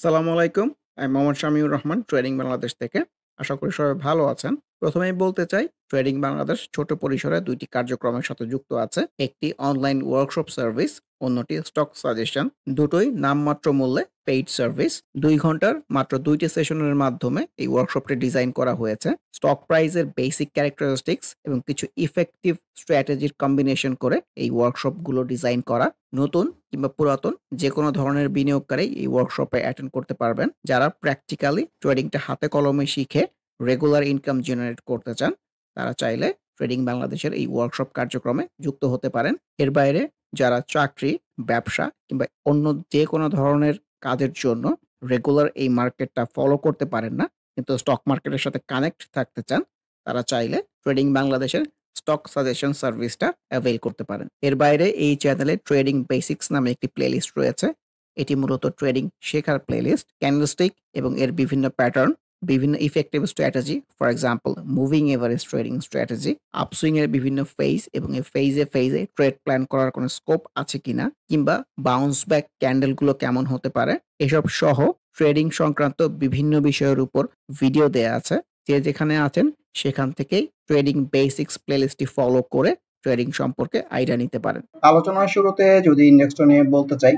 আসসালামু আলাইকুম। আমি মোহাম্মদ শামিউর রহমান ট্রেডিং বাংলাদেশ থেকে। আশা করি সবাই ভালো আছেন। ১ম এই বলতে চাই ট্রেডিং বাংলাদেশ ছোট পরিসরে ২ টি কার্যক্রমের সাথে যুক্ত আছে। একটি অনলাইন ওয়ার্কশপ সার্ভিস, অন্যটি স্টক সাজেশন। দুটোই নামমাত্র মূল্যে পেইড সার্ভিস। ২ ঘন্টার মাত্র ২ টি সেশনের মাধ্যমে এই ওয়ার্কশপটি ডিজাইন করা হয়েছে। স্টক প্রাইসের বেসিক ক্যারেক্টারিস্টিক্স এবং কিছু ইফেক্টিভ স্ট্র্যাটেজির কম্বিনেশন করে এই ওয়ার্কশপগুলো ডিজাইন করা। নতুন কিংবা পুরাতন যেকোনো ধরনের বিনিয়োগকারী এই ওয়ার্কশপে অ্যাটেন্ড করতে পারবেন। যারা প্র্যাকটিক্যালি ট্রেডিংটা হাতে কলমে শিখে রেগুলার ইনকাম জেনারেট করতে চান, তারা চাইলে ট্রেডিং বাংলাদেশের এই ওয়ার্কশপ কার্যক্রমে যুক্ত হতে পারেন। এর বাইরে যারা চাকরি, ব্যবসা কিংবা অন্য যেকোনো ধরনের কাজের জন্য রেগুলার এই মার্কেটটা ফলো করতে পারেন না, কিন্তু স্টক মার্কেটের সাথে কানেক্ট থাকতে চান, তারা চাইলে ট্রেডিং বাংলাদেশের স্টক সাজেশন সার্ভিসটা অ্যাভেইল করতে পারেন। এর বাইরে এই চ্যানেলে ট্রেডিং বেসিক্স নামে একটি প্লেলিস্ট রয়েছে। এটি মূলত ট্রেডিং শেখার প্লেলিস্ট। ক্যান্ডেলস্টিক এবং এর বিভিন্ন প্যাটার্ন, বিভিন্ন effective strategy, for example moving average trading strategy, upswing এর বিভিন্ন ফেজ এবং এই ফেজে ট্রেড প্ল্যান করার কোনো স্কোপ আছে কিনা, কিংবা বাউন্স ব্যাক ক্যান্ডেলগুলো কেমন হতে পারে, এসব সহ ট্রেডিং সংক্রান্ত বিভিন্ন বিষয়ের উপর ভিডিও দেয়া আছে। যে যেখানে আছেন সেখান থেকেই ট্রেডিং বেসিক্স প্লেলিস্টটি ফলো করে ট্রেডিং সম্পর্কে আইডিয়া নিতে পারেন। আলোচনার শুরুতে যদি ইন্ডেক্সটা নিয়ে বলতে চাই,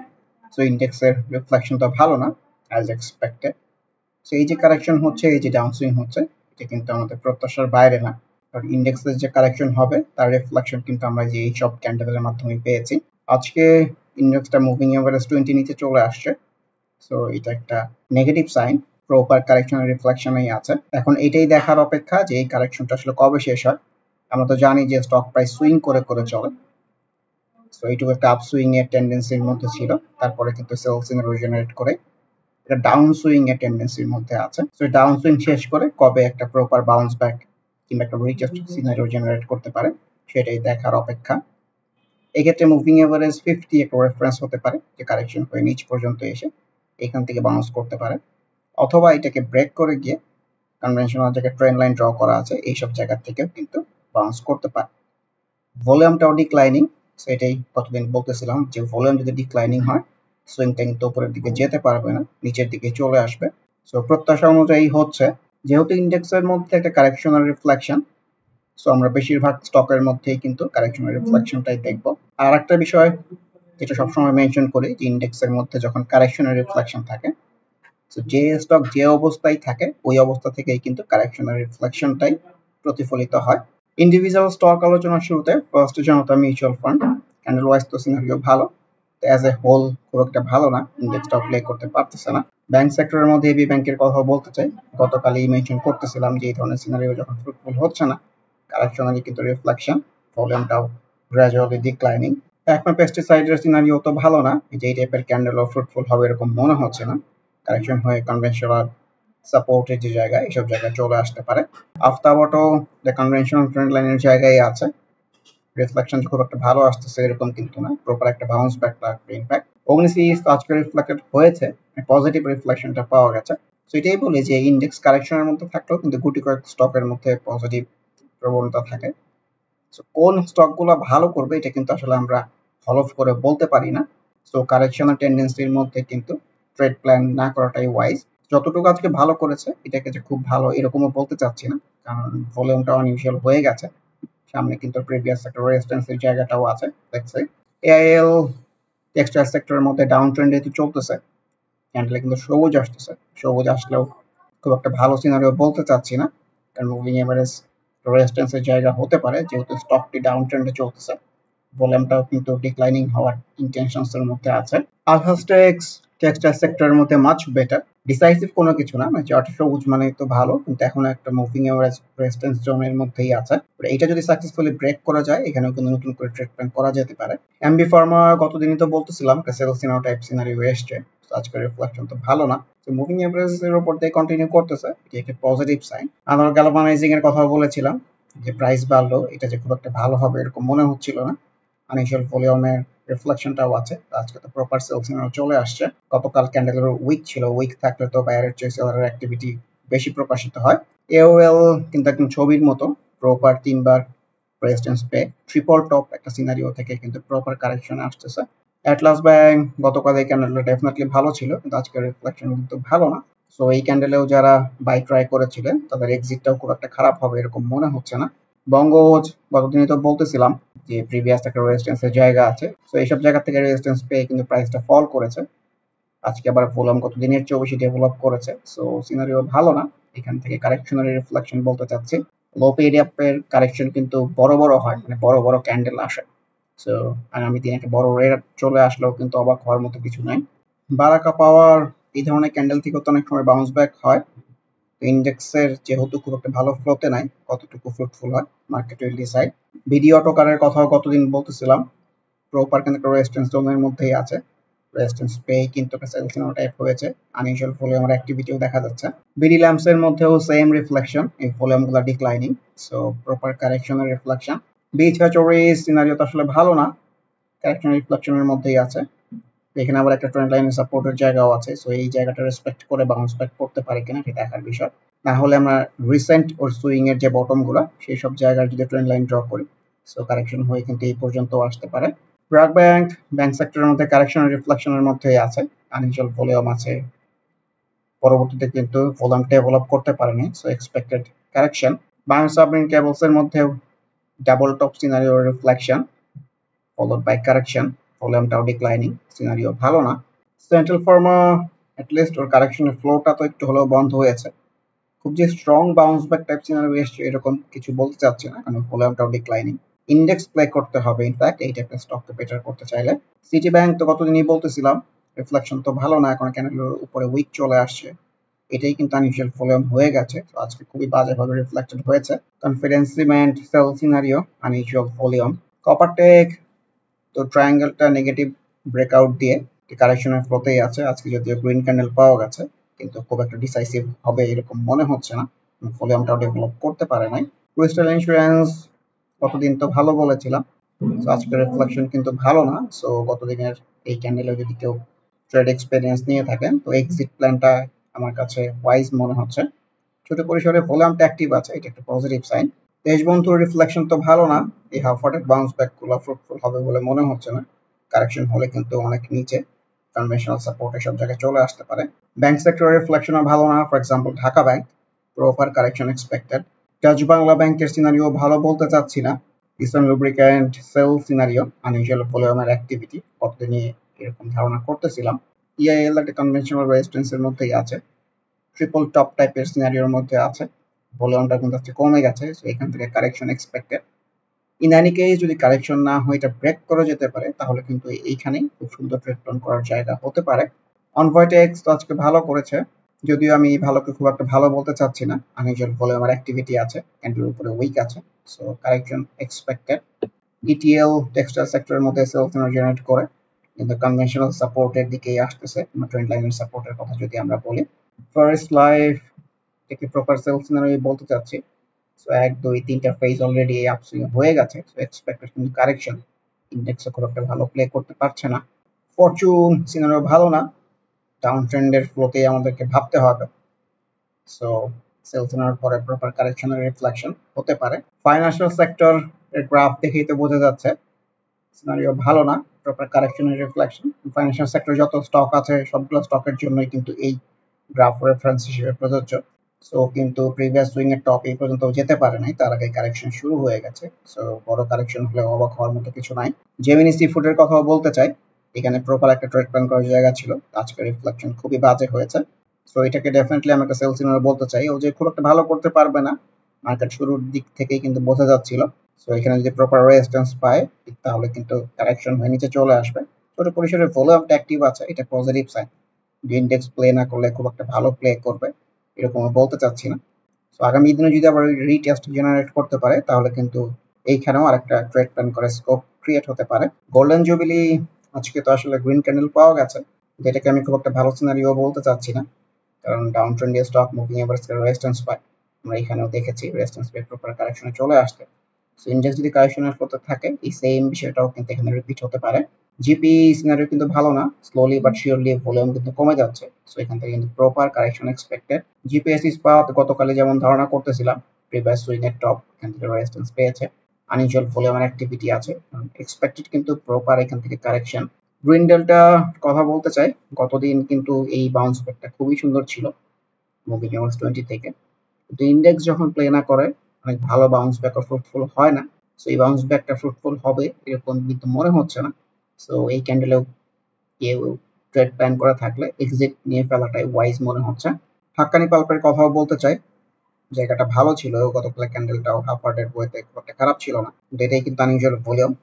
সো ইন্ডেক্সের রিফ্লেকশনটা ভালো না অ্যাজ এক্সপেক্টেড। সো এই যে কারেকশন হচ্ছে, এই যে ডাউন সুইং হচ্ছে, এটা কিন্তু আমাদের প্রত্যাশার বাইরে না। আর ইন্ডেক্সের যে কারেকশন হবে তার রিফ্লেকশন কিন্তু আমরা যে এই সব ক্যান্ডেলের মাধ্যমে পেয়েছি। আজকে ইন্ডেক্সটা মুভিং এভারেজ 20 নিচে চলে আসছে, সো এটা একটা নেগেটিভ সাইন। প্রপার কারেকশনের রিফ্লেকশনেই আছে। এখন এটাই দেখার অপেক্ষা যে এই কারেকশনটা আসলে কবে শেষ হয়। আমরা তো জানি যে স্টক প্রাইস সুইং করে করে চলে, সো এইটুকু একটা আপসুইং এর টেন্ডেন্সির মধ্যে ছিল, তারপরে কিন্তু সেল সিনারিও জেনারেট করে এটা ডাউন সুইং এর টেন্ডেন্সির মধ্যে আছে। সো ডাউন সুইং শেষ করে কবে একটা প্রপার বাউন্স ব্যাক কিংবা একটা রিটেস্ট সিনারিও জেনারেট করতে পারে সেটাই দেখার অপেক্ষা। এক্ষেত্রে মুভিং এভারেজ 50 একটা রেফারেন্স হতে পারে, যে কারেকশন হয়ে নিচ পর্যন্ত এসে এখান থেকে বাউন্স করতে পারে, অথবা এটাকে ব্রেক করে গিয়ে কনভেনশনাল জায়গায় ট্রেন্ড লাইন ড্র করা আছে এইসব জায়গা থেকেও কিন্তু বাউন্স করতে পারে। ভলিউমটাও ডিক্লাইনিং, সো এটাই কতদিন বলতেছিলাম যে ভলিউম যদি ডিক্লাইনিং হয় সুইংটা কিন্তু উপরের দিকে যেতে পারবে না, নিচের দিকে চলে আসবে। সো প্রত্যাশা অনুযায়ী হচ্ছে, যেহেতু ইন্ডেক্সের মধ্যে একটা কারেকশনাল রিফ্লেকশন, সো আমরা বেশিরভাগ স্টকের মধ্যেই কিন্তু কারেকশনাল রিফ্লেকশনটাই দেখবো। আর একটা বিষয় যেটা সবসময় মেনশন করি, যে ইন্ডেক্সের মধ্যে যখন কারেকশনাল রিফ্লেকশন থাকে, সো যে স্টক যে অবস্থায় থাকে ওই অবস্থা থেকেই কিন্তু কারেকশনাল রিফ্লেকশনটাই প্রতিফলিত হয়। ইন্ডিভিজুয়াল স্টক আলোচনার শুরুতে ফার্স্ট জনতা মিউচুয়াল ফান্ড ক্যান্ডেল ওয়াইজ তো সিনারিও ভালো, অ্যাজ এ হোল খুব একটা ভালো না, ইন্ডেক্সটা প্লে করতে পারতেছে না। ব্যাংক সেক্টরের মধ্যে এবি ব্যাংকের কথা বলতে চাই। গতকালই মেনশন করতেছিলাম যে এই ধরনের সিনারিও যখন ফ্রুটফুল হচ্ছে না, কারেকশনালি কিন্তু রিফ্লেকশন, ভলিউমটাও গ্র্যাজুয়ালি ডিক্লাইনিং। একমা পেস্টিসাইডের সিনারিও তো ভালো না, যে এই টাইপের ক্যান্ডেলও ফ্রুটফুল হবে এরকম মনে হচ্ছে না। কারেকশন হয়ে কনভেনশনাল সাপোর্টের যে জায়গায়, এসব জায়গায় চলে আসতে পারে। আফতাব অটো যে কনভেনশনাল ট্রেন্ড লাইনের জায়গায় আছে, রিফ্লেকশন খুব একটা ভালো আসতেছে এরকম কিন্তু না, প্রপার একটা বাউন্স ব্যাক লাগবে। ইনফ্যাক্ট অগ্নিসিস আজকে রিফ্লেক্টেড হয়েছে, পজিটিভ রিফ্লেকশনটা পাওয়া গেছে। সো এটাই বলি যে ইন্ডেক্স কারেকশনের মধ্যে থাকলেও কিন্তু গুটি কয়েক স্টকের মধ্যে পজিটিভ প্রবণতা থাকে। সো কোন স্টকগুলো ভালো করবে এটা কিন্তু আসলে আমরা হলফ করে বলতে পারি না। সো কারেকশনাল টেন্ডেন্সির মধ্যে কিন্তু ট্রেড প্ল্যান না করাটাই ওয়াইজ। যতটুকু আজকে ভালো করেছে এটাকে যে খুব ভালো এরকমও বলতে চাচ্ছি না, কারণ ভলিউমটা আনইউজুয়াল হয়ে গেছে। সামনে কিন্তু প্রিভিয়াস একটা রেজিস্ট্যান্সের জায়গাটাও আছে দেখছি। এআইএল টেক্সটাইল সেক্টরের মধ্যে ডাউন ট্রেন্ডে তো চলতেছে, ক্যান্ডেলে কিন্তু সবুজ আসতেছে। সবুজ আসলেও খুব একটা ভালো সিনারিও বলতে চাচ্ছি না, কারণ মুভিং এভারেজ রেজিস্ট্যান্সের জায়গা হতে পারে, যেহেতু স্টকটি ডাউন ট্রেন্ডে চলতেছে। ভলিউমটাও কিন্তু ডিক্লাইনিং হওয়ার ইন্টেনশনস এর মধ্যে আছে। আলফাস্টেক্স টেক্সটাইল সেক্টরের মধ্যে মাচ বেটার, ডিসাইসিভ কোনো কিছু না, মানে চার্ট সবুজ মানে তো ভালো, কিন্তু এখন একটা মুভিং এভারেজ রেজিস্ট্যান্স জোনের মধ্যেই আছে। এটা যদি সাকসেসফুলি ব্রেক করা যায়, এখানেও কিন্তু নতুন করে ট্রেড প্ল্যান করা যেতে পারে। এমবি ফার্মা গতদিনই তো বলতেছিলাম সেল সিনারিও টাইপ সিনারিও এসছে, আজকের রিফ্লেকশন তো ভালো না। তো মুভিং এভারেজের উপর দিয়ে কন্টিনিউ করতেছে, এটি একটা পজিটিভ সাইন। আমরা গ্যালভানাইজিং এর কথা বলেছিলাম যে প্রাইস বাড়লো, এটা যে খুব একটা ভালো হবে এরকম মনে হচ্ছিল না। আনইউজুয়াল ভলিউমের রিফ্লেকশনটাও আছে, আজকে তো প্রপার সেল সিগন্যাল চলে আসছে। গতকাল ক্যান্ডেলের উইক ছিল, উইক থাকলে তো বায়ারের চেয়ে সেলারের অ্যাক্টিভিটি বেশি প্রকাশিত হয়। এওএল কিন্তু একদম ছবির মতো, প্রপার 3 বার রেজিস্ট্যান্স পে ট্রিপল টপ একটা সিনারিও থেকে কিন্তু প্রপার কারেকশনে আসতেছে। অ্যাটলাস ব্যাংক গতকাল এই ক্যান্ডেলটা ডেফিনেটলি ভালো ছিল, কিন্তু আজকের রিফ্লেকশন কিন্তু ভালো না। সো এই ক্যান্ডেলেও যারা বাই ট্রাই করেছিলেন তাদের এক্সিটটাও খুব একটা খারাপ হবে এরকম মনে হচ্ছে না। বঙ্গজ গতদিনই তো বলতেছিলাম যে প্রিভিয়াস একটা রেজিস্ট্যান্সের জায়গা আছে, সো এইসব জায়গা থেকে রেজিস্ট্যান্স পেয়ে কিন্তু প্রাইসটা ফল করেছে। আজকে আবার ভলিউম গত দিনের চেয়েও বেশি ডেভেলপ করেছে, সো সিনারিও ভালো না। এখান থেকে কারেকশনারি রিফ্লেকশন বলতে চাচ্ছি। লো পিডিএফের কারেকশন কিন্তু বড় বড় হয়, মানে বড় বড় ক্যান্ডেল আসে। সো আগামী দিনে একটা বড় রেট চলে আসলেও কিন্তু অবাক হওয়ার মতো কিছু নাই। বারাকা পাওয়ার এই ধরনের ক্যান্ডেল থেকে তো অনেক সময় বাউন্স ব্যাক হয়। ইন্ডেক্সের যেহেতু খুব একটা ভালো ফ্লোতে নাই, কতটুকু ফ্রুটফুল হয় মার্কেট উইল ডিসাইড। বিডি অটোকারের কথাও গতদিন বলতেছিলাম, প্রপার কিন্তু একটা রেজিস্ট্যান্স জোনের মধ্যেই আছে। রেজিস্ট্যান্স পেয়ে কিন্তু একটা সেল সিগন্যাল টাইপ হয়েছে, আনইউজুয়াল ভলিউমের অ্যাক্টিভিটিও দেখা যাচ্ছে। বিডি ল্যাম্পসের মধ্যেও সেম রিফ্লেকশন, এই ভলিউমগুলো ডিক্লাইনিং, সো প্রপার কারেকশনের রিফ্লেকশন। বিচ হ্যাচরি সিনারিও তো আসলে ভালো না, কারেকশন রিফ্লেকশনের মধ্যেই আছে। এখানে আবার একটা ট্রেন্ড লাইনের সাপোর্টের জায়গাও আছে, সো এই জায়গাটা রেসপেক্ট করে বাউন্স ব্যাক করতে পারে কিনা সেটা দেখার বিষয়। না হলে আমরা রিসেন্ট ওর সুইং এর যে বটম গুলো সেই সব জায়গার যদি ট্রেন্ড লাইন ড্র করি, সো কারেকশন হয়ে কিন্তু এই পর্যন্ত আসতে পারে। ব্র্যাক ব্যাংক ব্যাংক সেক্টরের মধ্যে কারেকশন রিফ্লেকশনের মধ্যেই আছে, আনইউজুয়াল ভলিউম আছে, পরবর্তীতে কিন্তু ভলিউম ডেভেলপ করতে পারেনি, so expected correction. Bio submarine cables এর মধ্যেও double top scenario reflection followed by correction, ভলিউমটাও ডিক্লাইনিং, সিনারিও ভালো না। সেন্ট্রাল ফার্মা অ্যাটলিস্ট ওর কারেকশনের ফ্লোটা তো একটু হলেও বন্ধ হয়েছে। খুব যে strong bounce back type scenario এসছে এরকম কিছু বলতে চাচ্ছি না, কারণ ভলিউমটাও ডিক্লাইনিং। ইন্ডেক্স প্লে করতে হবে ইনফ্যাক্ট এই টাইপের স্টককে বেটার করতে চাইলে। সিটি ব্যাংক তো কতদিনই বলতেছিলাম রিফ্লেকশন তো ভালো না, এখন ক্যান্ডেলের উপরে উইক চলে আসছে, এটাই কিন্তু আনইউজুয়াল ভলিউম হয়ে গেছে, তো আজকে খুবই বাজেভাবে রিফ্লেক্টেড হয়েছে। Confidence cement sell scenario unusual volume. Coppertech তো ট্রায়াঙ্গেলটা নেগেটিভ ব্রেকআউট দিয়ে কারেকশনের ফ্লোতেই আছে, আজকে যদিও গ্রিন ক্যান্ডেল পাওয়া গেছে, কিন্তু খুব একটা ডিসাইসিভ হবে এরকম মনে হচ্ছে না, ভলিউমটাও ডেভেলপ করতে পারে নাই। ক্রিস্টাল ইন্স্যুরেন্স গতদিন তো ভালো বলেছিলাম, তো আজকের রিফ্লেকশন কিন্তু ভালো না। সো গতদিনের এই ক্যান্ডেলে যদি কেউ ট্রেড এক্সপেরিয়েন্স নিয়ে থাকেন তো এক্সিট প্ল্যানটা আমার কাছে ওয়াইজ মনে হচ্ছে। ছোট পরিসরে ভলিউমটা অ্যাক্টিভ আছে, এটা একটা পজিটিভ সাইন। দেশবন্ধুর রিফ্লেকশন তো ভালো না, এই হাফ হার্টেড বাউন্স ব্যাক গুলো ফ্রুটফুল হবে বলে মনে হচ্ছে না। কারেকশন হলে কিন্তু অনেক নিচে কনভেনশনাল সাপোর্ট এসব জায়গায় চলে আসতে পারে। ব্যাংক সেক্টরের রিফ্লেকশনও ভালো না, for example Dhaka bank proper correction expected. Dutch Bangla ব্যাংকের সিনারিও ভালো বলতে চাচ্ছি না, Eastern lubricant sell scenario unusual ভলিউমের অ্যাক্টিভিটি কতদিনই এরকম ধারণা করতেছিলাম। ইআইএল একটা কনভেনশনাল রেজিস্ট্যান্সের মধ্যেই আছে, ট্রিপল টপ টাইপের সিনারিওর মধ্যে আছে, ভলিউমটা কিন্তু আজকে কমে গেছে, সো এখান থেকে correction expected. In any case যদি কারেকশন না হয় এটা ব্রেক করে যেতে পারে, তাহলে কিন্তু এইখানেই খুব সুন্দর ট্রেড প্ল্যান করার জায়গা হতে পারে। অনভয়েটেক্স তো আজকে ভালো করেছে, যদিও আমি ভালোকে খুব একটা ভালো বলতে চাচ্ছি না, আনইউজুয়াল ভলিউমের অ্যাক্টিভিটি আছে, ক্যান্ডেলের উপরে উইক আছে, so correction expected. ETL textile সেক্টরের মধ্যে সেলস জেনারেট করে, কিন্তু কনভেনশনাল সাপোর্টের দিকেই আসতেছে, ট্রেন্ড লাইনের সাপোর্টের কথা যদি আমরা বলি। ফার্স্ট লাইফ একে প্রপার সেলস সিনারি বলতে চাচ্ছি, সো 1 2 3টা ফেজ অলরেডি আপসুইং হয়ে গেছে, সো এক্সপেক্টেড কিন্তু কারেকশন। ইন্ডেক্সে খুব একটা ভালো প্লে করতে পারছে না। ফরচুন সিনারিও ভালো না, ডাউন ট্রেন্ডের ফ্লোতে আমাদেরকে ভাবতে হবে, সো সেল সিনারির পরে প্রপার কারেকশনের রিফ্লেকশন হতে পারে। ফাইন্যান্সিয়াল সেক্টর এর গ্রাফ দেখেই তো বোঝা যাচ্ছে সিনারিও ভালো না, প্রপার কারেকশনের রিফ্লেকশন। ফাইন্যান্সিয়াল সেক্টরে যত স্টক আছে সবগুলো স্টকের জন্যই কিন্তু এই গ্রাফ রেফারেন্স হিসেবে প্রযোজ্য, সো কিন্তু প্রিভিয়াস সুইং এর টপ এই পর্যন্ত যেতে পারে নাই, তার আগে কারেকশন শুরু হয়ে গেছে, সো বড় কারেকশন হলে অবাক হওয়ার মতো কিছু নাই। জেমিনি সি ফুডের কথাও বলতে চাই, এখানে প্রপার একটা ট্রেড প্ল্যান করার জায়গা ছিল, আজকে রিফ্লেকশন খুবই বাজে হয়েছে, সো এটাকে ডেফিনেটলি আমি একটা সেল সিগন্যাল বলতে চাই। ও যে খুব একটা ভালো করতে পারবে না, মার্কেট শুরুর দিক থেকেই কিন্তু বোঝা যাচ্ছিল, সো এখানে যদি প্রপার রেজিস্ট্যান্স পায় তাহলে কিন্তু কারেকশন হয়ে নিচে চলে আসবে। ছোট পরিসরে ভলিউমটা অ্যাক্টিভ আছে, এটা পজিটিভ সাইন। ইন্ডেক্স প্লে না করলে খুব একটা ভালো প্লে করবে এরকম বলতে চাচ্ছি না। সো আগামী দিনে যদি আবার রিটেস্ট জেনারেট করতে পারে তাহলে কিন্তু এইখানেও আরেকটা ট্রেড প্ল্যান করে স্কোপ ক্রিয়েট হতে পারে। গোল্ডেন জুবিলি আজকে তো আসলে গ্রিন ক্যান্ডেল পাওয়া গেছে, যেটাকে আমি খুব একটা ভালো সিনারিও বলতে চাচ্ছি না, কারণ ডাউন ট্রেন্ডে স্টক মুভিং এভারেজ রেজিস্ট্যান্স পায়, আমরা এখানেও দেখেছি রেজিস্ট্যান্স পেয়ে প্রপার কারেকশনে চলে আসতে। সো ইন্ডেক্স যদি কারেকশনের করতে থাকে এই সেম বিষয়টাও কিন্তু এখানে রিপিট হতে পারে। জিপি সিনারিও কিন্তু ভালো না, স্লোলি বাট শিওরলি ভলিউম কিন্তু কমে যাচ্ছে, সো এখান থেকে কিন্তু প্রপার কারেকশন এক্সপেক্টেড। জিপিএস ইস্পাত গতকালে যেমন ধারণা করতেছিলাম প্রিভিয়াস সুইং এর টপ, এখান থেকে রেজিস্ট্যান্স পেয়েছে, আনইউজুয়াল ভলিউমের অ্যাক্টিভিটি আছে, এক্সপেক্টেড কিন্তু প্রপার এখান থেকে কারেকশন। গ্রিন ডেল্টা কথা বলতে চাই, গতদিন কিন্তু এই বাউন্স ব্যাকটা খুবই সুন্দর ছিল মুভিং এভারেজ 20 থেকে, কিন্তু ইন্ডেক্স যখন প্লে না করে অনেক ভালো বাউন্স ব্যাক ফ্রুটফুল হয় না। সো এই বাউন্স ব্যাকটা ফ্রুটফুল হবে এরকম কিন্তু মনে হচ্ছে না। সো এই ক্যান্ডেলেও কেউ ট্রেড প্ল্যান করে থাকলে এক্সিট নিয়ে ফেলাটাই ওয়াইজ মনে হচ্ছে। হাক্কানি পাল্পের কথাও বলতে চাই, জায়গাটা ভালো ছিল, গতকাল ক্যান্ডেলটাও আপওয়ার্ডের ওয়েতে খুব একটা খারাপ ছিল না, কিন্তু এটাই কিন্তু আনইউজুয়াল ভলিউম।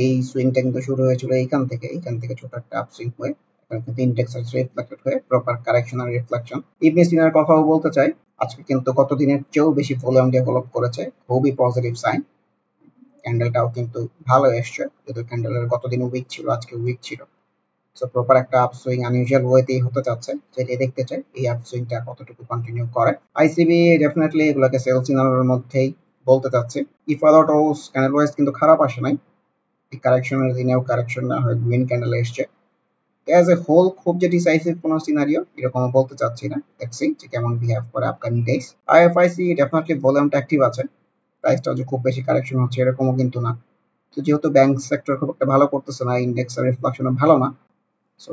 এই সুইংটা কিন্তু শুরু হয়েছিল এইখান থেকে ছোট একটা আপসুইং হয়ে এখন কিন্তু ইন্ডেক্স রিফ্লেক্টেড হয়ে প্রপার কারেকশন আর রিফ্লেকশন। ইবনে সিনার কথাও বলতে চাই, আজকে কিন্তু গত দিনের চেয়েও বেশি ভলিউম ডেভেলপ করেছে, খুবই পজিটিভ সাইন। ক্যান্ডেলটাও কিন্তু ভালো এসছে, যেহেতু ক্যান্ডেলের গতদিন উইক ছিল, আজকে উইক ছিল। সো প্রপার একটা আপসুইং আনইউজুয়াল ওয়েতেই হতে যাচ্ছে, যেটাই দেখতে চাই এই আপসুইংটা কতটুকু কন্টিনিউ করে। আইসিবি ডেফিনেটলি এগুলোকে সেল সিগন্যালের মধ্যেই বলতে চাচ্ছি। ইফাদাটোস ক্যান্ডেল ওয়াইজ কিন্তু খারাপ আসে নাই, এই কারেকশনের দিনেও কারেকশন না হয়ে গ্রিন ক্যান্ডেল এসছে। অ্যাজ এ হোল খুব যে ডিসাইসিভ কোনো সিনারিও এরকম বলতে চাচ্ছি না, দেখছি যে কেমন বিহেভ করে আপকামিং ডেজ। আইএফআইসি ডেফিনেটলি ভলিউমটা অ্যাক্টিভ আছে, প্রাইসটাও যে খুব বেশি কারেকশন হচ্ছে এরকমও কিন্তু না। তো যেহেতু ব্যাংক সেক্টর খুব একটা ভালো করতেছে না, ইন্ডেক্সের রিফ্লেকশনও ভালো না, সো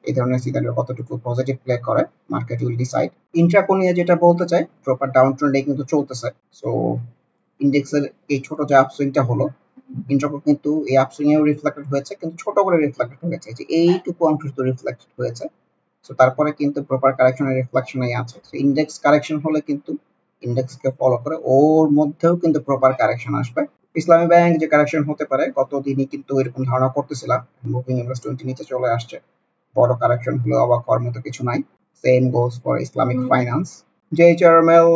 এই ধরনের সিনারিও কতটুকু পজিটিভ প্লে করে মার্কেট উইল ডিসাইড। ইন্ট্রাকো নিয়ে যেটা বলতে চাই, প্রপার ডাউন ট্রেন্ডে কিন্তু চলতেছে। সো ইন্ডেক্সের এই ছোট যে আপসুইংটা হলো, ইন্ট্রাকো কিন্তু এই আপসুইংয়েও রিফ্লেক্টেড হয়েছে, কিন্তু ছোট করে রিফ্লেক্টেড হয়েছে, যে এইটুকু অংশ শুধু রিফ্লেক্টেড হয়েছে। সো তারপরে কিন্তু প্রপার কারেকশনের রিফ্লেকশনই আছে। সো ইন্ডেক্স কারেকশন হলে কিন্তু ইন্ডেক্সকে ফলো করে ওর মধ্যেও কিন্তু প্রপার কারেকশন আসবে। ইসলামী ব্যাংক যে কারেকশন হতে পারে, গত দিনই কিন্তু এরকম ধারণা করতেছিলাম, মুভিং এভারেজ 20 নিচে চলে আসছে, বড় কারেকশন হলে অবাক হওয়ার মতো কিছু নাই। Same goes for Islamic finance. JHRML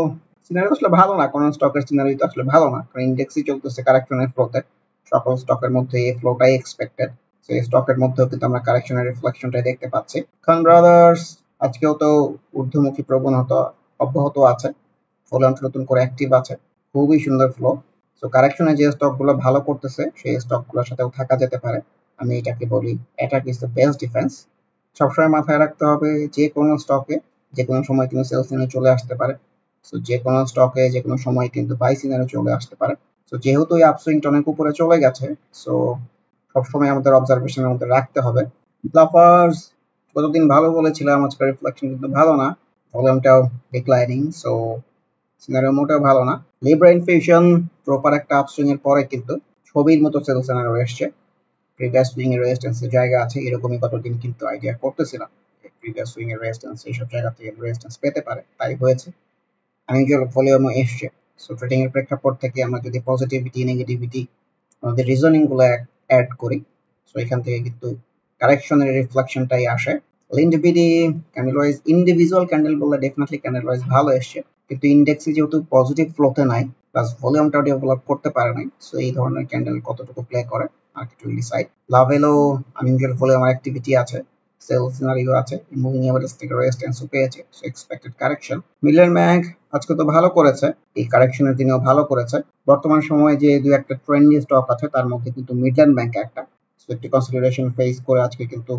scenario আসলে ভালো না, কোন স্টকের সিনারি তো আসলে ভালো না, কারণ ইন্ডেক্সই চলতেছে কারেকশনের ফ্লোতে, সকল স্টকের মধ্যে এই ফ্লোটাই এক্সপেক্টেড। সেই স্টকের মধ্যেও কিন্তু আমরা কারেকশনের রিফ্লেকশনটাই দেখতে পাচ্ছি। খান ব্রাদার্স আজকেও তো ঊর্ধ্বমুখী প্রবণতা অব্যাহত আছে, ভলিউমটা নতুন করে অ্যাক্টিভ আছে, খুবই সুন্দর ফ্লো। সো কারেকশনে যে স্টকগুলো ভালো করতেছে সেই স্টকগুলোর সাথেও থাকা যেতে পারে। আমি এটাকে বলি attack is the best defence. সবসময় মাথায় রাখতে হবে যে কোনো স্টকে যে কোনো সময় কিন্তু সেল সিগন্যাল চলে আসতে পারে। সো যে কোনো স্টকে যে কোনো সময় কিন্তু বাই সিগন্যাল চলে আসতে পারে। সো যেহেতু এই আপসুইংটা অনেক উপরে চলে গেছে, সো সবসময় আমাদের অবজারভেশনের মধ্যে রাখতে হবে। লাফার্স গতদিন ভালো বলেছিলাম, আজকের রিফ্লেকশন কিন্তু ভালো না, ভলিউমটাও ডিক্লাইনিং, সো সিনারিও মোটেও ভালো না। লিব্রা ইনফিউশন প্রপার একটা আপসুইং এর পরে কিন্তু ছবির মতো সেল সিনারিও এসছে, প্রিভিয়াস সুইং এর রেজিস্ট্যান্সের জায়গা আছে এরকমই গতদিন কিন্তু আইডিয়া করতেছিলাম, প্রিভিয়াস সুইং এর রেজিস্ট্যান্স এইসব জায়গা থেকে রেজিস্ট্যান্স পেতে পারে, তাই হয়েছে। আনইউজুয়াল ভলিউমও এসছে। সো ট্রেডিং এর প্রেক্ষাপট থেকে আমরা যদি পজিটিভিটি নেগেটিভিটি আমাদের রিজনিং গুলো অ্যাড করি, সো এখান থেকে কিন্তু কারেকশনের রিফ্লেকশনটাই আসে। লিন্ডবিডি ক্যান্ডেল ওয়াইজ ইন্ডিভিজুয়াল ক্যান্ডেল বললে ডেফিনেটলি ক্যান্ডেল ওয়াইজ ভালো এসছে, কিন্তু ইন্ডেক্সে যেহেতু পজিটিভ ফ্লোতে নাই প্লাস ভলিউমটাও ডেভেলপ করতে পারে নাই, সো এই ধরনের ক্যান্ডেল কতটুকু প্লে করে মার্কেট উইল ডিসাইড। লাভেলও আনইউজুয়াল ভলিউম অ্যাক্টিভিটি আছে, সেল সিনারিও আছে, মুভিং এভারেজ থেকে রেজিস্ট্যান্সও পেয়েছে, so expected correction. Midland bank আজকে তো ভালো করেছে, এই কারেকশনের দিনেও ভালো করেছে। বর্তমান সময়ে যে দুই একটা ট্রেন্ডি স্টক আছে তার মধ্যে কিন্তু মিডল্যান্ড ব্যাংক একটা, সো একটি কনসলিডেশন ফেস করে আজকে কিন্তু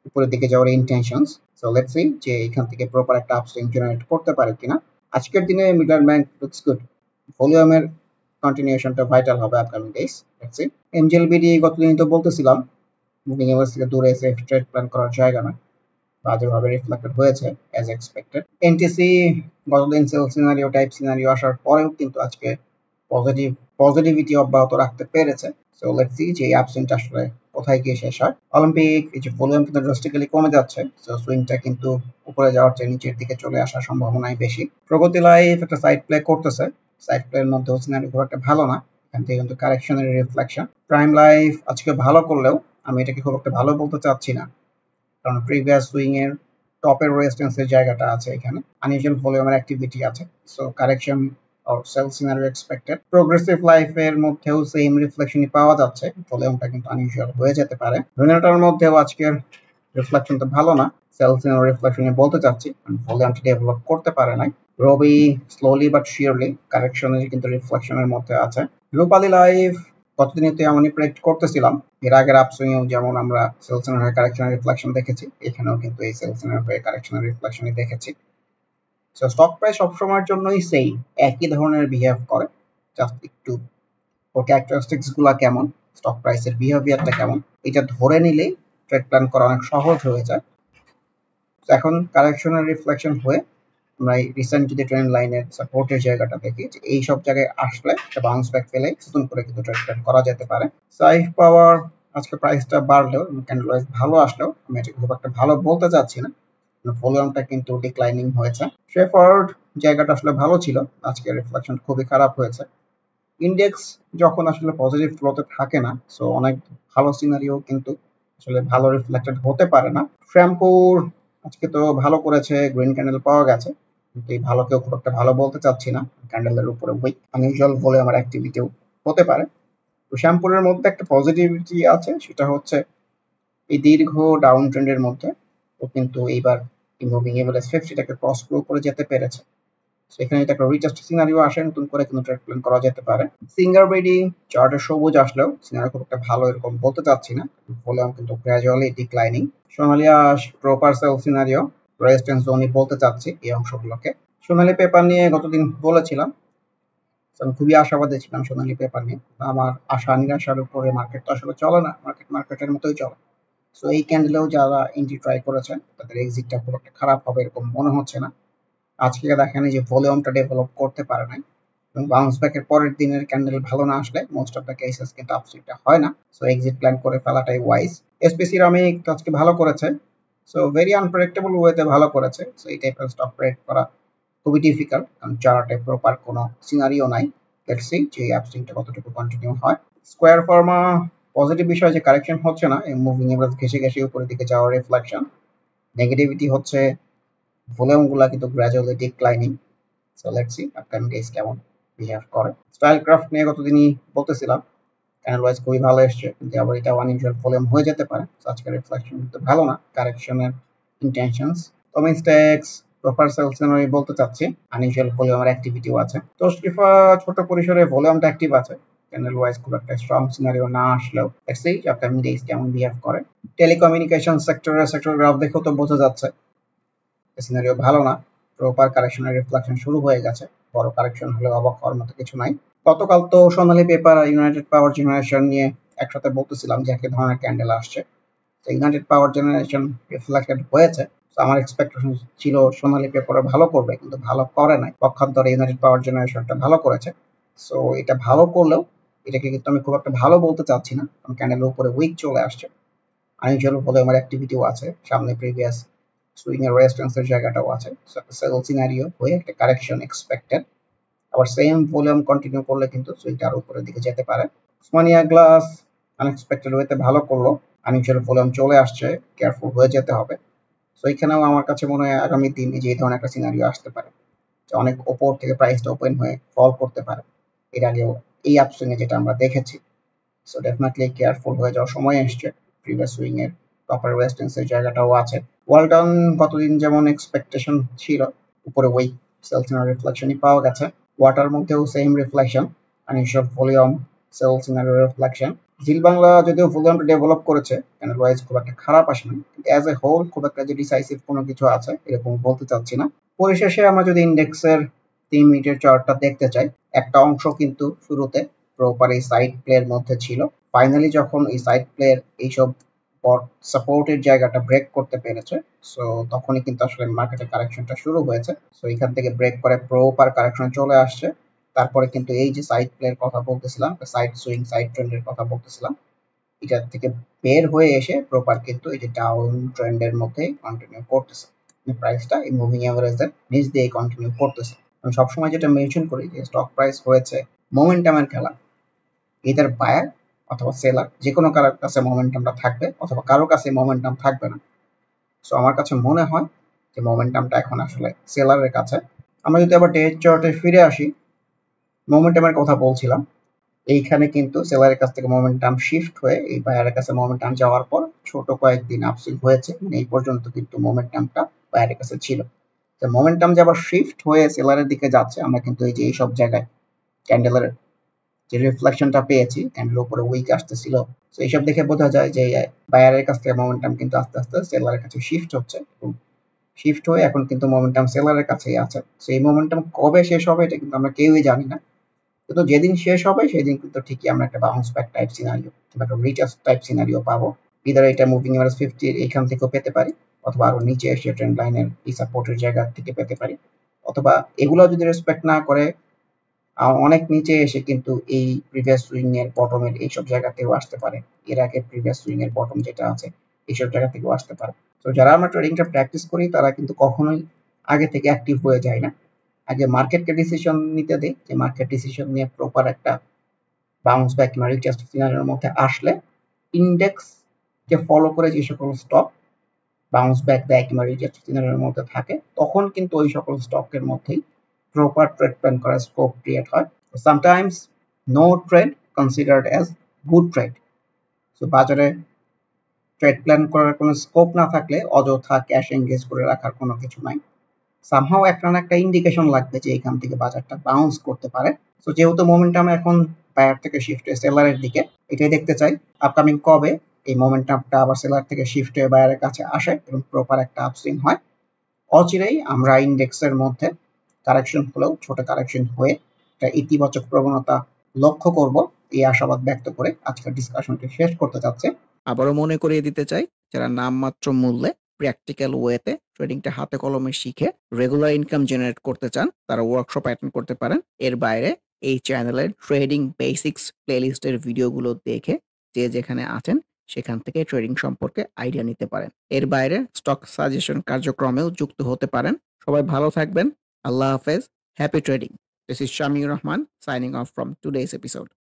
উপরের দিকে যাওয়ার ইন্টেনশনস। সো লেটস সি যে এখান থেকে প্রপার একটা আপসুইং জেনারেট করতে পারে কিনা। আজকের দিনে মিডল্যান্ড ব্যাংক লুকস গুড, ভলিউমের কন্টিনিউশনটা ভাইটাল হবে upcoming days. Let's see. MJLBD গতদিন তো বলতেছিলাম মুভিং এভারেজ থেকে দূরে এসে ট্রেড প্ল্যান করার জায়গা না, বাজেভাবে রিফ্লেক্টেড হয়েছে অ্যাজ এক্সপেক্টেড। এনটিসি গতদিন সেল সিনারিও টাইপ সিনারিও আসার পরেও কিন্তু আজকে পজিটিভিটি অব্যাহত রাখতে পেরেছে। সো লেটস সি যে এই আপসুইংটা আসলে কোথায় গিয়ে শেষ হয়। অলিম্পিক এই যে ভলিউম কিন্তু ড্রাস্টিক্যালি কমে যাচ্ছে, সো সুইংটা কিন্তু উপরে যাওয়ার চেয়ে নিচের দিকে চলে আসার সম্ভাবনাই বেশি। প্রগতি লাইফ একটা সাইড প্লে করতেছে, সাইড প্লের মধ্যেও সিনারি খুব একটা ভালো না, এখান থেকে কিন্তু কারেকশনের রিফ্লেকশন। প্রাইম লাইফ আজকে ভালো করলেও আমি এটাকে খুব একটা ভালো বলতে চাচ্ছি না, কারণ প্রিভিয়াস সুইং এর টপের রেজিস্ট্যান্সের জায়গাটা আছে, এখানে আনইউজুয়াল ভলিউমের অ্যাক্টিভিটি আছে, so correction or sell scenario expected. Progressive লাইফের মধ্যেও সেম রিফ্লেকশনই পাওয়া যাচ্ছে, ভলিউমটা কিন্তু আনইউজুয়াল হয়ে যেতে পারে। রুনেটার মধ্যেও আজকের রিফ্লেকশন তো ভালো না, সেল সিনারিও রিফ্লেকশনে বলতে চাচ্ছি, ভলিউমটা ডেভেলপ করতে পারে নাই। রবি স্লোলি বাট শিওরলি কারেকশনের কিন্তু রিফ্লেকশনের মধ্যে আছে। রূপালী লাইফ কতদিনে তো এমনই প্রেডিক্ট করতেছিলাম, এর আগের আপসুইংয়েও যেমন আমরা সেলসনের হয়ে কারেকশনের রিফ্লেকশন দেখেছি, এখানেও কিন্তু এই সেলসনের হয়ে কারেকশনের রিফ্লেকশনই দেখেছি। সো স্টক প্রাইস সবসময়ের জন্যই সেই একই ধরনের বিহেভ করে, জাস্ট একটু ওর ক্যারেক্টারিস্টিক্স গুলা কেমন, স্টক প্রাইসের বিহেভিয়ারটা কেমন, এটা ধরে নিলেই ট্রেড প্ল্যান করা অনেক সহজ হয়ে যায়। তো এখন কারেকশনের রিফ্লেকশন হয়ে আমরা এই রিসেন্ট যদি ট্রেন্ড লাইনের সাপোর্টের জায়গাটা দেখি যে এই সব জায়গায় আসলে একটা বাউন্স ব্যাক পেলে নতুন করে কিন্তু ট্রেড প্ল্যান করা যেতে পারে। সাইফ পাওয়ার আজকে প্রাইসটা বাড়লেও ক্যান্ডেল ওয়াইজ ভালো আসলেও আমি এটা খুব একটা ভালো বলতে চাচ্ছি না, ভলিউমটা কিন্তু ডিক্লাইনিং হয়েছে। শেফার্ড জায়গাটা আসলে ভালো ছিল, আজকে রিফ্লেকশন খুবই খারাপ হয়েছে। ইন্ডেক্স যখন আসলে পজিটিভ ফ্লোতে থাকে না, সো অনেক ভালো সিনারিও কিন্তু আসলে ভালো রিফ্লেক্টেড হতে পারে না। শ্যাম্পুর আজকে তো ভালো করেছে, গ্রিন ক্যান্ডেল পাওয়া গেছে, কিন্তু এই ভালোকেও খুব একটা ভালো বলতে চাচ্ছি না, ক্যান্ডেলের উপরে উইক আনইউজুয়াল বলে আমার অ্যাক্টিভিটিও হতে পারে। তো শ্যাম্পুরের মধ্যে একটা পজিটিভিটি আছে, সেটা হচ্ছে এই দীর্ঘ ডাউন ট্রেন্ডের মধ্যে ও কিন্তু এইবার মুভিং এভারেজ 50টাকে ক্রস করে যেতে পেরেছে। সেখানে যদি একটা রিটেস্ট সিনারিও আসে, নতুন করে কিন্তু ট্রেড প্ল্যান করা যেতে পারে। সিঙ্গার বেডি চার্টে সবুজ আসলেও সিনারি খুব একটা ভালো এরকম বলতে চাচ্ছি না, ভলিউম কিন্তু গ্র্যাজুয়ালি ডিক্লাইনিং। সোনালিয়া প্রপার সেল সিনারিও রেজিস্ট্যান্স জোনই বলতে চাচ্ছি এই অংশগুলোকে। সোনালি পেপার নিয়ে গতদিন বলেছিলাম, আমি খুবই আশাবাদী ছিলাম সোনালি পেপার নিয়ে। আমার আশা নিরাশার উপরে মার্কেট তো আসলে চলে না, মার্কেটের মতোই চলে। সো এই ক্যান্ডেলেও যারা এন্ট্রি ট্রাই করেছেন তাদের এক্সিটটা খুব একটা খারাপ হবে এরকম মনে হচ্ছে না। আজকে দেখেন যে ভলিউমটা ডেভেলপ করতে পারে নাই, এবং বাউন্স ব্যাকের পরের দিনের ক্যান্ডেল ভালো না আসলে মোস্ট অফ দ্য কেসেস কিন্তু আপসাইডটা হয় না। সো এক্সিট প্ল্যান করে ফেলাটাই ওয়াইজ। এসপি সিরামিক আজকে ভালো করেছে, সো ভেরি আনপ্রেডিক্টেবল ওয়েতে ভালো করেছে। সো এই টাইপের স্টক ট্রেড করা খুবই ডিফিকাল্ট, কারণ চার্টে প্রপার কোনো সিনারিও নাই। লেটস সি যে আপসুইংটা কতটুকু কন্টিনিউ হয়। স্কোয়ার ফার্মা পজিটিভ বিষয় যে কারেকশন হচ্ছে না, এই মুভিং এভারেজ ঘেসে ঘেসে উপরের দিকে যাওয়ার রিফ্লেকশন। নেগেটিভিটি হচ্ছে ভলিউমগুলা কিন্তু gradually declining. So let's see upcoming days কেমন বিহেভ করে। স্টাইল ক্রাফট নিয়ে গতদিনই বলতেছিলাম, ক্যান্ডেল ওয়াইজ খুবই ভালো এসছে, কিন্তু আবার এটা আনইউজুয়াল ভলিউম হয়ে যেতে পারে। আজকের রিফ্লেকশন কিন্তু ভালো না, কারেকশনের ইন্টেনশনস। টমিস্টেক্স প্রপার সেল সিনারি বলতে চাচ্ছি, আনইউজুয়াল ভলিউমের অ্যাক্টিভিটিও আছে। তশরিফা ছোট পরিসরে ভলিউমটা অ্যাক্টিভ আছে, ক্যান্ডেল ওয়াইজ খুব একটা স্ট্রং সিনারিও না আসলেও লেটস সি আপকামিং ডেজ কেমন বিহেভ করে। টেলিকমিউনিকেশন সেক্টর গ্রাফ দেখেও তো বোঝা যাচ্ছে সিনারিও ভালো না, প্রপার কারেকশনের রিফ্লেকশন শুরু হয়ে গেছে। বড় কারেকশন হলে অবাক হওয়ার মতো কিছু নাই। গতকাল তো সোনালী পেপার আর ইউনাইটেড পাওয়ার জেনারেশন নিয়ে একসাথে বলতেছিলাম যে একই ধরনের ক্যান্ডেল আসছে। তো ইউনাইটেড পাওয়ার জেনারেশন রিফ্লেক্টেড হয়েছে। তো আমার এক্সপেকটেশন ছিল সোনালী পেপারও ভালো করবে, কিন্তু ভালো করে নাই। পক্ষান্তরে ইউনাইটেড পাওয়ার জেনারেশনটা ভালো করেছে। সো এটা ভালো করলেও এটাকে কিন্তু আমি খুব একটা ভালো বলতে চাচ্ছি না, কারণ ক্যান্ডেলের উপরে উইক চলে আসছে। আনইউজুয়াল ভলিউমের অ্যাক্টিভিটিও আছে, সামনে প্রিভিয়াস সুইং এর রেজিস্ট্যান্সের জায়গাটাও আছে। সেল সিনারিও হয়ে একটা কারেকশন এক্সপেক্টেড। আবার সেম ভলিউম কন্টিনিউ করলে কিন্তু সুইংটা আরো উপরের দিকে যেতে পারে। ওসমানিয়া গ্লাস আনএক্সপেক্টেড ওয়েতে ভালো করলো, আনইউজুয়াল ভলিউম চলে আসছে, কেয়ারফুল হয়ে যেতে হবে। সো এখানেও আমার কাছে মনে হয় আগামী দিনে যে ধরনের একটা সিনারিও আসতে পারে, যে অনেক ওপর থেকে প্রাইসটা ওপেন হয়ে ফল করতে পারে। এর আগেও এই আপসুইংয়ে যেটা আমরা দেখেছি। সো ডেফিনেটলি কেয়ারফুল হয়ে যাওয়ার সময় এসছে। প্রিভিয়াস সুইং এর প্রপার রেজিস্ট্যান্সের জায়গাটাও আছে। ওয়ালটন গতদিন যেমন এক্সপেকটেশন ছিল, উপরে ওই সেল সিনারি রিফ্লেকশনই পাওয়া গেছে। ওয়াটার মধ্যেও same reflection, unusual volume, sell scenario reflection. Zeal Bangla যদিও ভলিউমটা ডেভেলপ করেছে, ক্যান্ডেল ওয়াইজ খুব একটা খারাপ আসেনি, কিন্তু অ্যাজ এ হোল খুব একটা যে ডিসাইসিভ কোনো কিছু আছে এরকম বলতে চাচ্ছি না। পরিশেষে আমরা যদি ইন্ডেক্সের 3 মিনিটের চার্টটা দেখতে চাই, একটা অংশ কিন্তু শুরুতে প্রপার এই সাইড প্লের মধ্যে ছিল। ফাইনালি যখন এই সাইড প্লের এইসব সাপোর্টের জায়গাটা ব্রেক করতে পেরেছে, সো তখনই কিন্তু আসলে মার্কেটের কারেকশনটা শুরু হয়েছে। সো এখান থেকে ব্রেক করে প্রপার কারেকশন চলে আসছে। তারপরে কিন্তু এই যে সাইড প্লের কথা বলতেছিলাম, সাইড সুইং সাইড ট্রেন্ডের কথা বলতেছিলাম, এটা থেকে বের হয়ে এসে প্রপার কিন্তু এই যে ডাউন ট্রেন্ডের মধ্যে কন্টিনিউ করতেছে। প্রাইসটা এই মুভিং এভারেজের নিচ দিয়ে কন্টিনিউ করতেছে। আমি সবসময় যেটা মেনশন করি যে স্টক প্রাইস হয়েছে মোমেন্টামের খেলা। ইদার বায়ার অথবা সেলার যে কোনো কারোর কাছে মোমেন্টামটা থাকবে, অথবা কারোর কাছে মোমেন্টাম থাকবে না। সো আমার কাছে মনে হয় যে মোমেন্টামটা এখন আসলে সেলারের কাছে। আমরা যদি আবার ডে চার্টে ফিরে আসি, মোমেন্টামের কথা বলছিলাম, এইখানে কিন্তু সেলারের কাছ থেকে মোমেন্টাম শিফট হয়ে এই বায়ারের কাছে মোমেন্টাম যাওয়ার পর ছোট কয়েকদিন আপসুইং হয়েছে, মানে এই পর্যন্ত কিন্তু মোমেন্টামটা বায়ারের কাছে ছিল। তো মোমেন্টাম যে আবার শিফট হয়ে সেলারের দিকে যাচ্ছে, আমরা কিন্তু এই যে এইসব জায়গায় ক্যান্ডেলের যে রিফ্লেকশনটা পেয়েছি, ক্যান্ডেলের উপরে উইক আসতেছিল। তো এইসব দেখে বোঝা যায় যে বায়ারের কাছ থেকে মোমেন্টাম কিন্তু আস্তে আস্তে সেলারের কাছে শিফট হচ্ছে, এবং শিফট হয়ে এখন কিন্তু মোমেন্টাম সেলারের কাছেই আছে। সো এই মোমেন্টাম কবে শেষ হবে এটা কিন্তু আমরা কেউই জানি না, কিন্তু যেদিন শেষ হবে সেদিন কিন্তু ঠিকই আমরা একটা বাউন্স ব্যাক টাইপ সিনারিও কিংবা একটা রিটেস্ট টাইপ সিনারিও পাবো। ইদার এটা মুভিং এভারেজ 50 এখান থেকেও পেতে পারি, অথবা আরো নিচে এসে ট্রেন্ড লাইনের এই সাপোর্টের জায়গা থেকে পেতে পারি, অথবা এগুলো যদি রেসপেক্ট না করে অনেক নিচে এসে কিন্তু এই প্রিভিয়াস সুইং এর বটমের এইসব জায়গাতেও আসতে পারে। এর আগে প্রিভিয়াস সুইং এর বটম যেটা আছে এইসব জায়গা থেকেও আসতে পারে। তো যারা আমরা ট্রেডিংটা প্র্যাকটিস করি তারা কিন্তু কখনোই আগে থেকে অ্যাক্টিভ হয়ে যায় না। আগে মার্কেটকে ডিসিশন নিতে দেই, যে মার্কেট ডিসিশন নিয়ে প্রপার একটা বাউন্স ব্যাক কিংবা রিটেস্ট সিনারিওর মধ্যে আসলে ইন্ডেক্সকে ফলো করে যে সকল স্টক বাউন্স ব্যাক দেয় কিংবা রিটেস্ট সিনারিওর মধ্যে থাকে, তখন কিন্তু ওই সকল স্টকের মধ্যেই প্রপার ট্রেড প্ল্যান করার স্কোপ ক্রিয়েট হয়। Sometimes no trade considered as good trade. So বাজারে ট্রেড প্ল্যান করার কোনো স্কোপ না থাকলে অযথা ক্যাশ এঙ্গেজ করে রাখার কোনো কিছু নাই। সামহাও একটা না একটা ইন্ডিকেশন লাগবে যে এখান থেকে বাজারটা বাউন্স করতে পারে। সো যেহেতু মোমেন্টাম এখন বায়ার থেকে শিফট হয়ে সেলারের দিকে, এটাই দেখতে চাই আপকামিং কবে এই মোমেন্টামটা আবার সেলার থেকে শিফট হয়ে বায়ারের কাছে আসে এবং প্রপার একটা আপসুইং হয়। অচিরেই আমরা ইন্ডেক্সের মধ্যে কারেকশন হলেও ছোট কারেকশন হয়ে একটা ইতিবাচক প্রবণতা লক্ষ্য করব, এই আশাবাদ ব্যক্ত করে আজকের ডিসকাশনটি শেষ করতে চাচ্ছি। আবারও মনে করিয়ে দিতে চাই, যারা নামমাত্র মূল্যে প্র্যাকটিক্যাল ওয়েতে ট্রেডিংটা হাতে কলমে শিখে রেগুলার ইনকাম জেনারেট করতে চান, তারা ওয়ার্কশপ অ্যাটেন্ড করতে পারেন। এর বাইরে এই চ্যানেলের ট্রেডিং বেসিক্স প্লেলিস্টের ভিডিওগুলো দেখে যে যেখানে আছেন সেখান থেকে ট্রেডিং সম্পর্কে আইডিয়া নিতে পারেন। এর বাইরে স্টক সাজেশন কার্যক্রমেও যুক্ত হতে পারেন। সবাই ভালো থাকবেন। আল্লাহ হাফেজ। Happy trading. This is Shamiur Rahman signing off from today's episode.